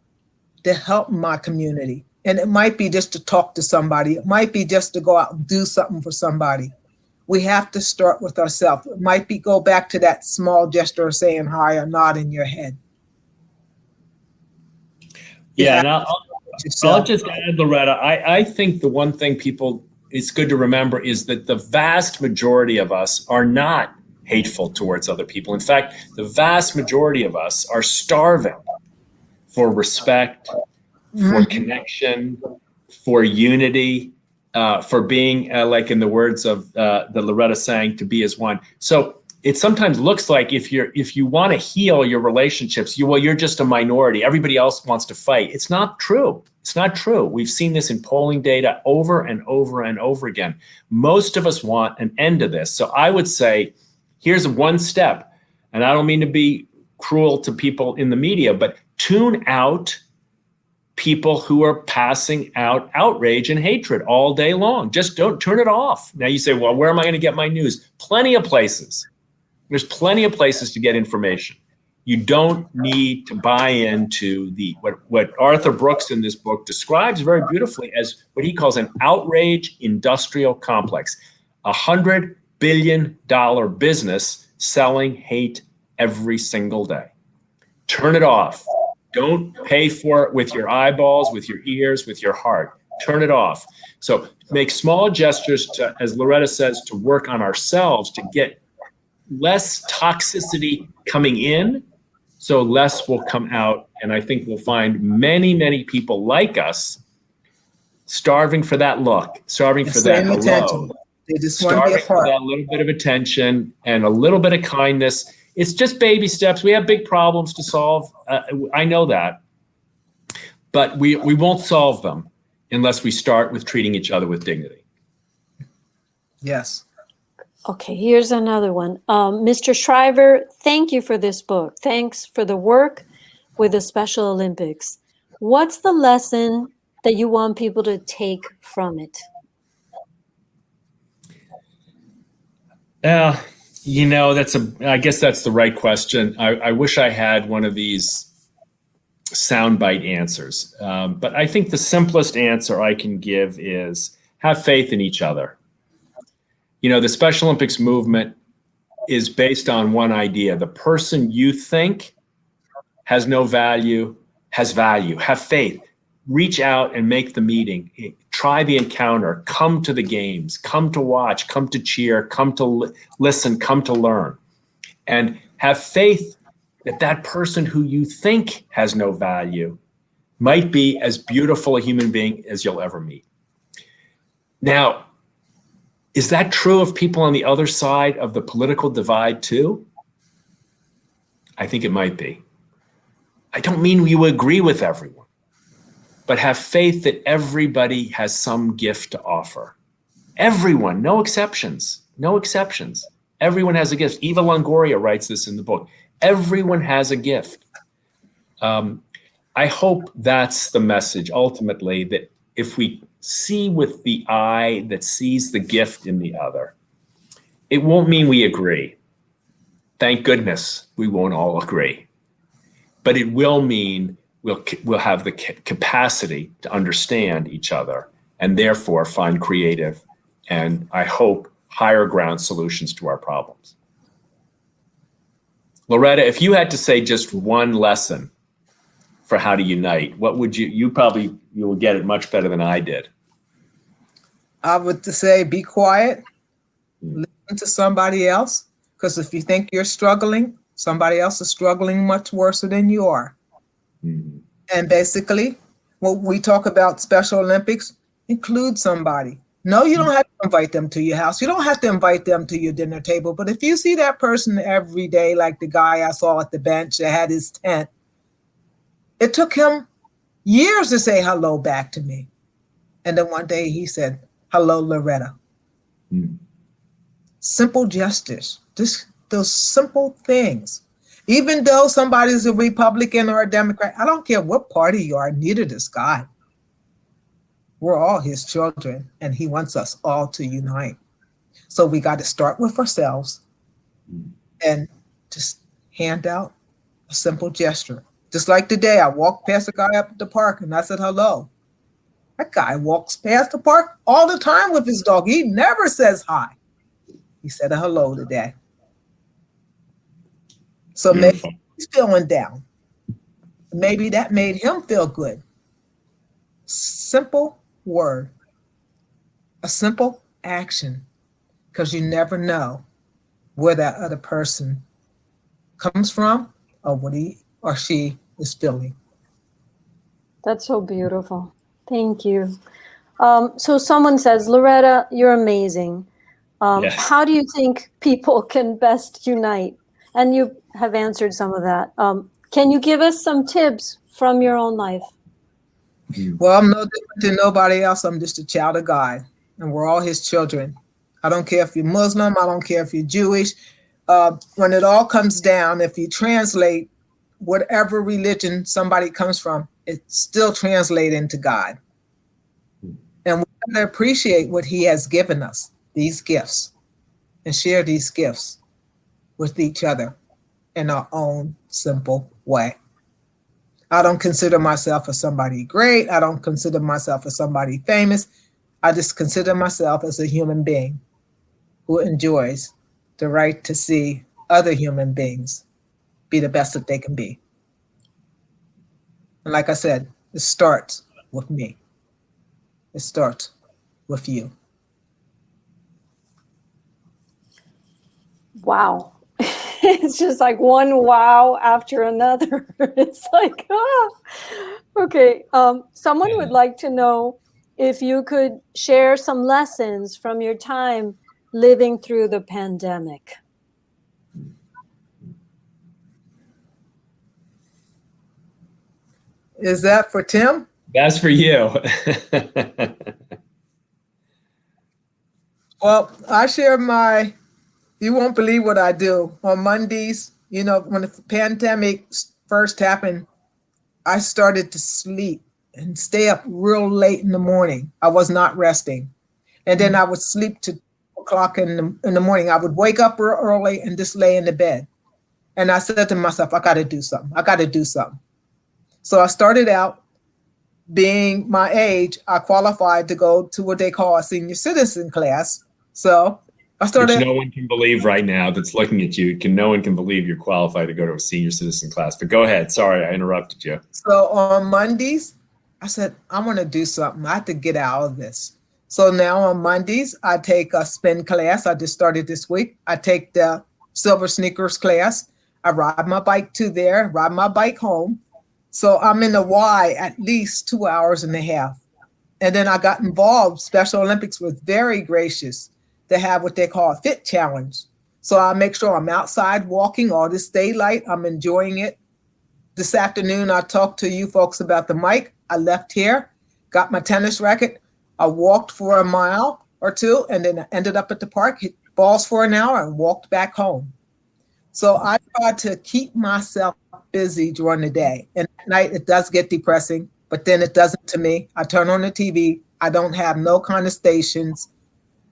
to help my community. And it might be just to talk to somebody. It might be just to go out and do something for somebody. We have to start with ourselves. It might be go back to that small gesture of saying hi or nodding your head. Yeah, and I'll just add, Loretta, I think the one thing it's good to remember is that the vast majority of us are not hateful towards other people. In fact, the vast majority of us are starving for respect, for connection, for unity, for being, like in the words of the Loretta sang, to be as one. So it sometimes looks like if you want to heal your relationships, you're just a minority. Everybody else wants to fight. It's not true. It's not true. We've seen this in polling data over and over and over again. Most of us want an end to this. So I would say, here's one step, and I don't mean to be cruel to people in the media, but tune out people who are passing out outrage and hatred all day long. Just don't turn it off. Now you say, well, where am I going to get my news? Plenty of places. There's plenty of places to get information. You don't need to buy into what Arthur Brooks in this book describes very beautifully as what he calls an outrage industrial complex. $100 billion business selling hate every single day. Turn it off. Don't pay for it with your eyeballs, with your ears, with your heart. Turn it off. So make small gestures to, as Loretta says, to work on ourselves to get less toxicity coming in, so less will come out. And I think we'll find many, many people like us starving for that look, starving for that hello. Attention. They just want to be a part. For that little bit of attention and a little bit of kindness. It's just baby steps. We have big problems to solve. I know that. But we won't solve them unless we start with treating each other with dignity. Yes. Okay, here's another one. Mr. Shriver, thank you for this book. Thanks for the work with the Special Olympics. What's the lesson that you want people to take from it? I guess that's the right question. I wish I had one of these soundbite answers. But I think the simplest answer I can give is have faith in each other. The Special Olympics movement is based on one idea. The person you think has no value, has value. Have faith. Reach out and make the meeting. Try the encounter. Come to the games. Come to watch. Come to cheer. Come to listen. Come to learn. And have faith that that person who you think has no value might be as beautiful a human being as you'll ever meet. Now, is that true of people on the other side of the political divide too? I think it might be. I don't mean you agree with everyone, but have faith that everybody has some gift to offer. Everyone, no exceptions, no exceptions. Everyone has a gift. Eva Longoria writes this in the book. Everyone has a gift. I hope that's the message ultimately, that if we see with the eye that sees the gift in the other, it won't mean we agree. Thank goodness we won't all agree. But it will mean we'll have the capacity to understand each other and therefore find creative and, I hope, higher ground solutions to our problems. Loretta, if you had to say just one lesson for how to unite, what would you will get it much better than I did. I would say be quiet, listen to somebody else, because if you think you're struggling, somebody else is struggling much worse than you are. Mm-hmm. And basically, when we talk about Special Olympics, include somebody. No, you don't have to invite them to your house. You don't have to invite them to your dinner table. But if you see that person every day, like the guy I saw at the bench that had his tent, it took him years to say hello back to me. And then one day he said, "Hello, Loretta." Mm-hmm. Simple gestures, just those simple things. Even though somebody's a Republican or a Democrat, I don't care what party you are, neither does God. We're all his children, and he wants us all to unite. So we got to start with ourselves and just hand out a simple gesture. Just like today, I walked past a guy up at the park and I said hello. That guy walks past the park all the time with his dog. He never says hi. He said a hello today. So Beautiful. maybe he's feeling down. Maybe that made him feel good. Simple word, a simple action, because you never know where that other person comes from or what he or she is feeling. That's so beautiful. Thank you. So someone says, Loretta, you're amazing. Yes. How do you think people can best unite? And you have answered some of that. Can you give us some tips from your own life? Well, I'm no different than nobody else. I'm just a child of God, and we're all his children. I don't care if you're Muslim. I don't care if you're Jewish. When it all comes down, if you translate whatever religion somebody comes from, it still translates into God. And we have to appreciate what he has given us, these gifts, and share these gifts with each other in our own simple way. I don't consider myself as somebody great. I don't consider myself as somebody famous. I just consider myself as a human being who enjoys the right to see other human beings be the best that they can be. And like I said, it starts with me. It starts with you. Wow. It's just like one wow after another. It's like, ah. Okay. Someone would like to know if you could share some lessons from your time living through the pandemic. Is that for Tim? That's for you. Well, you won't believe what I do. On Mondays, when the pandemic first happened, I started to sleep and stay up real late in the morning. I was not resting. And then I would sleep to 2 o'clock in the morning. I would wake up real early and just lay in the bed. And I said to myself, I got to do something. I got to do something. So I started out, being my age, I qualified to go to what they call a senior citizen class. So I started. Which no one can believe right now that's looking at you. No one can believe you're qualified to go to a senior citizen class. But go ahead. Sorry, I interrupted you. So on Mondays, I said, I'm going to do something. I have to get out of this. So now on Mondays, I take a spin class. I just started this week. I take the silver sneakers class. I ride my bike to there, ride my bike home. So I'm in the Y at least 2 hours and a half. And then I got involved. Special Olympics was very gracious to have what they call a fit challenge. So I make sure I'm outside walking all this daylight. I'm enjoying it. this afternoon, I talked to you folks about the mic. I left here, got my tennis racket. I walked for a mile or two, and then I ended up at the park, hit balls for an hour, and walked back home. So I try to keep myself busy during the day. And at night, it does get depressing, but then it doesn't to me. I turn on the TV. I don't have no kind of stations.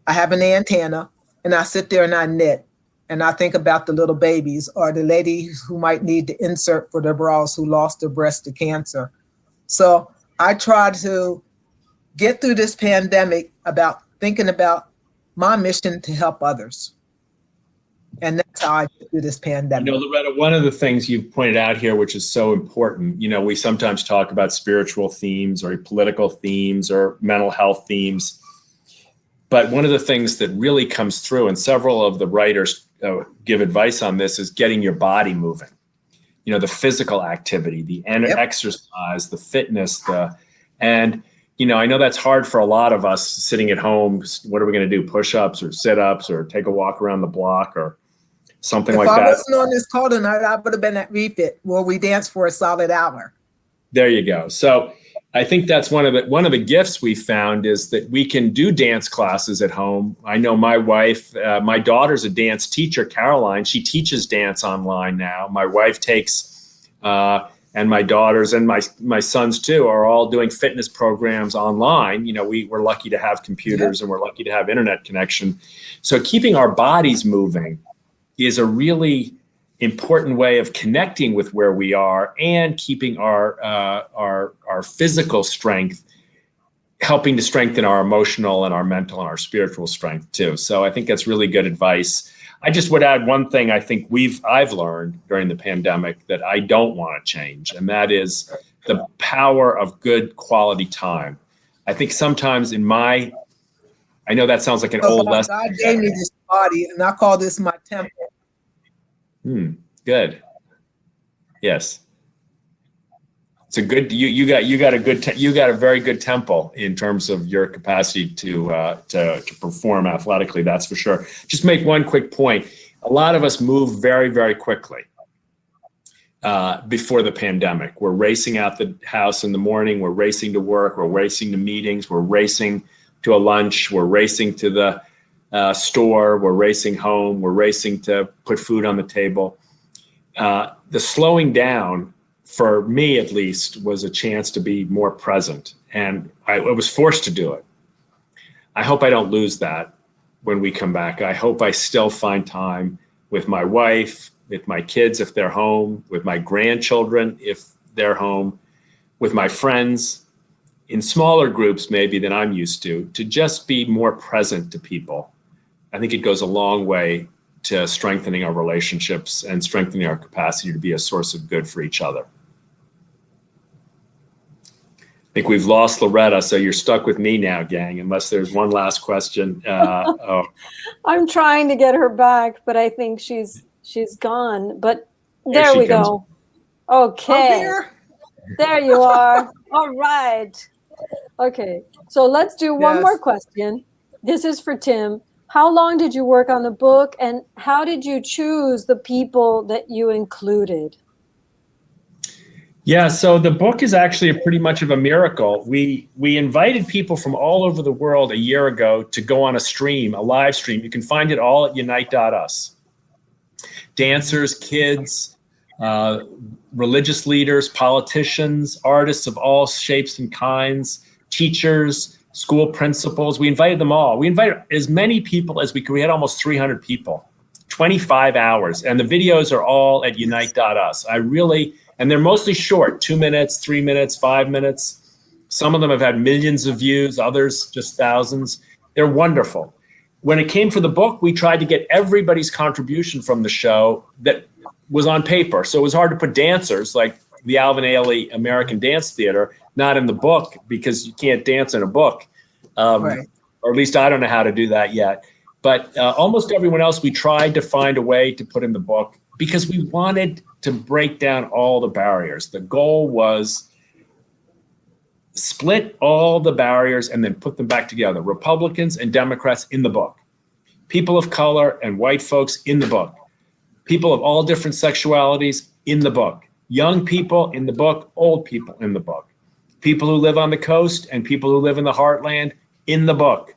I have an antenna, and I sit there and I knit. And I think about the little babies or the ladies who might need the insert for their bras who lost their breast to cancer. So I try to get through this pandemic about thinking about my mission to help others. And that's how I get through this pandemic. You know, Loretta, one of the things you've pointed out here, which is so important, you know, we sometimes talk about spiritual themes or political themes or mental health themes. But one of the things that really comes through, and several of the writers give advice on this, is getting your body moving. You know, the physical activity, the exercise, the fitness, and you know, I know that's hard for a lot of us sitting at home. What are we going to do? Push-ups or sit-ups or take a walk around the block or something like that. If I wasn't on this call tonight, I would have been at Refit where we danced for a solid hour. There you go. So I think that's one of the gifts we found is that we can do dance classes at home. I know my wife, my daughter's a dance teacher, Caroline. She teaches dance online now. My wife takes, and my daughters and my sons too are all doing fitness programs online. You know, we're lucky to have computers and we're lucky to have internet connection. So keeping our bodies moving is a really important way of connecting with where we are and keeping our physical strength, helping to strengthen our emotional and our mental and our spiritual strength too. So I think that's really good advice. I just would add one thing I think I've learned during the pandemic that I don't want to change, and that is the power of good quality time. I think sometimes I know that sounds like an old lesson. God gave me this body, and I call this my temple. Good. Yes. It's a good. You got a very good temple in terms of your capacity to perform athletically. That's for sure. Just make one quick point. A lot of us move very, very quickly before the pandemic. We're racing out the house in the morning. We're racing to work. We're racing to meetings. We're racing to a lunch. We're racing to the store. We're racing home. We're racing to put food on the table. The slowing down, for me at least, was a chance to be more present. And I was forced to do it. I hope I don't lose that when we come back. I hope I still find time with my wife, with my kids if they're home, with my grandchildren if they're home, with my friends, in smaller groups maybe than I'm used to just be more present to people. I think it goes a long way to strengthening our relationships and strengthening our capacity to be a source of good for each other. I think we've lost Loretta, so you're stuck with me now, gang, unless there's one last question. I'm trying to get her back, but I think she's gone. But there we go. Okay. There you are. All right. Okay. So let's do one more question. This is for Tim. How long did you work on the book, and how did you choose the people that you included? Yeah, so the book is actually pretty much of a miracle. We invited people from all over the world a year ago to go on a live stream. You can find it all at unite.us. Dancers, kids, religious leaders, politicians, artists of all shapes and kinds, teachers, school principals. We invited them all. We invited as many people as we could. We had almost 300 people, 25 hours. And the videos are all at unite.us. And they're mostly short, 2 minutes, 3 minutes, 5 minutes. Some of them have had millions of views, others just thousands. They're wonderful. When it came for the book, we tried to get everybody's contribution from the show that was on paper. So it was hard to put dancers like the Alvin Ailey American Dance Theater not in the book because you can't dance in a book. Right. Or at least I don't know how to do that yet. But almost everyone else, we tried to find a way to put in the book because we wanted to break down all the barriers. The goal was split all the barriers and then put them back together. Republicans and Democrats in the book. People of color and white folks in the book. People of all different sexualities in the book. young people in the book, old people in the book, people who live on the coast and people who live in the heartland in the book,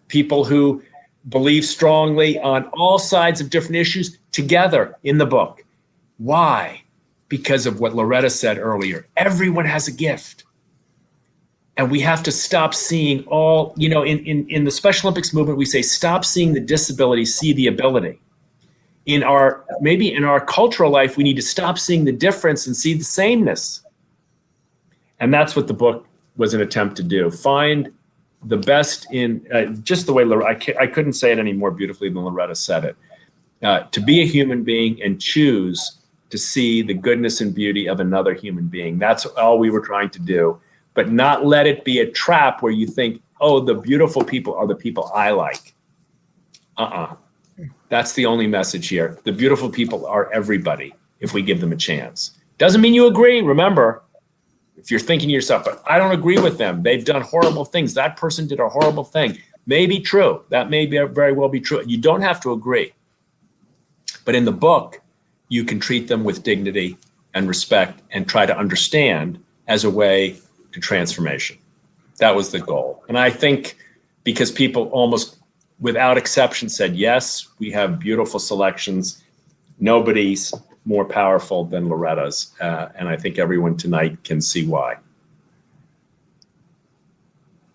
people who believe strongly on all sides of different issues together in the book. Why? Because of what Loretta said earlier. Everyone has a gift. And we have to stop seeing all, in the Special Olympics movement, we say, stop seeing the disability, see the ability. Maybe in our cultural life, we need to stop seeing the difference and see the sameness. And that's what the book was an attempt to do. Find the best in just the way I couldn't say it any more beautifully than Loretta said it. To be a human being and choose to see the goodness and beauty of another human being. That's all we were trying to do. But not let it be a trap where you think, oh, the beautiful people are the people I like. That's the only message here. The beautiful people are everybody if we give them a chance. Doesn't mean you agree. Remember, if you're thinking to yourself, but I don't agree with them. They've done horrible things. That person did a horrible thing. May be true. That may very well be true. You don't have to agree. But in the book, you can treat them with dignity and respect and try to understand as a way to transformation. That was the goal. And I think because people almost without exception said, yes, we have beautiful selections. Nobody's more powerful than Loretta's. And I think everyone tonight can see why.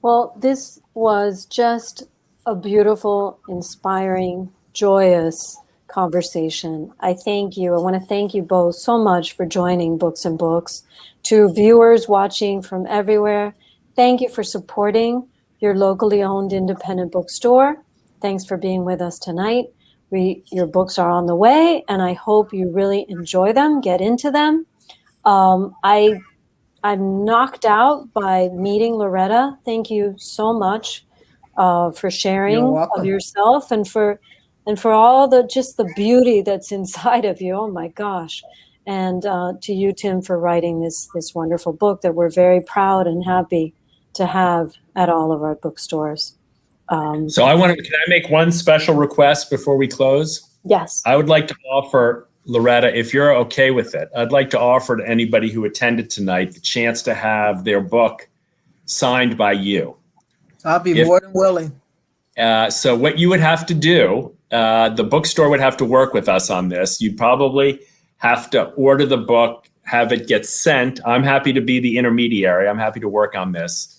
Well, this was just a beautiful, inspiring, joyous conversation. I thank you. I want to thank you both so much for joining Books and Books. To viewers watching from everywhere, thank you for supporting your locally owned independent bookstore. Thanks for being with us tonight. Your books are on the way, and I hope you really enjoy them, get into them. I'm knocked out by meeting Loretta. Thank you so much for sharing of yourself and for all the beauty that's inside of you. Oh my gosh. And to you, Tim, for writing this wonderful book that we're very proud and happy to have at all of our bookstores. So can I make one special request before we close? Yes. I would like to offer, Loretta, if you're okay with it, I'd like to offer to anybody who attended tonight the chance to have their book signed by you. I'll be more than willing. So what you would have to do, the bookstore would have to work with us on this. You probably have to order the book, have it get sent. I'm happy to be the intermediary. I'm happy to work on this.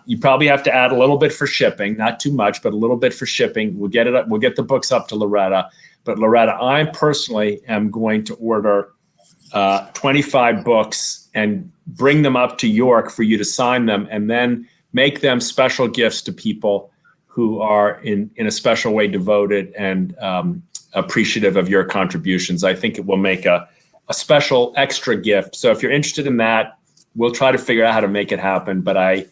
You probably have to add a little bit for shipping, not too much, but a little bit for shipping. We'll get it up. We'll get the books up to Loretta. But Loretta, I personally am going to order 25 books and bring them up to York for you to sign them, and then make them special gifts to people who are in a special way devoted and appreciative of your contributions. I think it will make a special extra gift. So if you're interested in that, we'll try to figure out how to make it happen. But I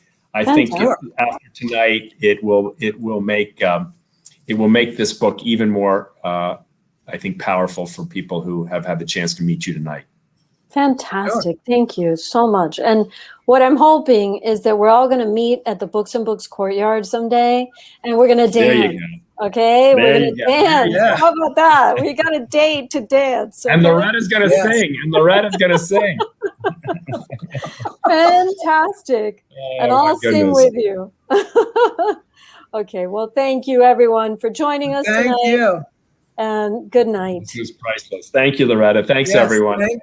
think after tonight, it will make this book even more, I think, powerful for people who have had the chance to meet you tonight. Fantastic. Thank you so much. And what I'm hoping is that we're all going to meet at the Books and Books courtyard someday, and we're going to dance. There you go. Okay, we're going to dance. Yeah. How about that? We got a date to dance. Okay? And Loretta's going to sing. And Loretta's going to sing. Fantastic. And I'll sing with you. Okay, well, thank you, everyone, for joining us tonight. Thank you. And good night. This is priceless. Thank you, Loretta. Thanks, everyone. Thank you.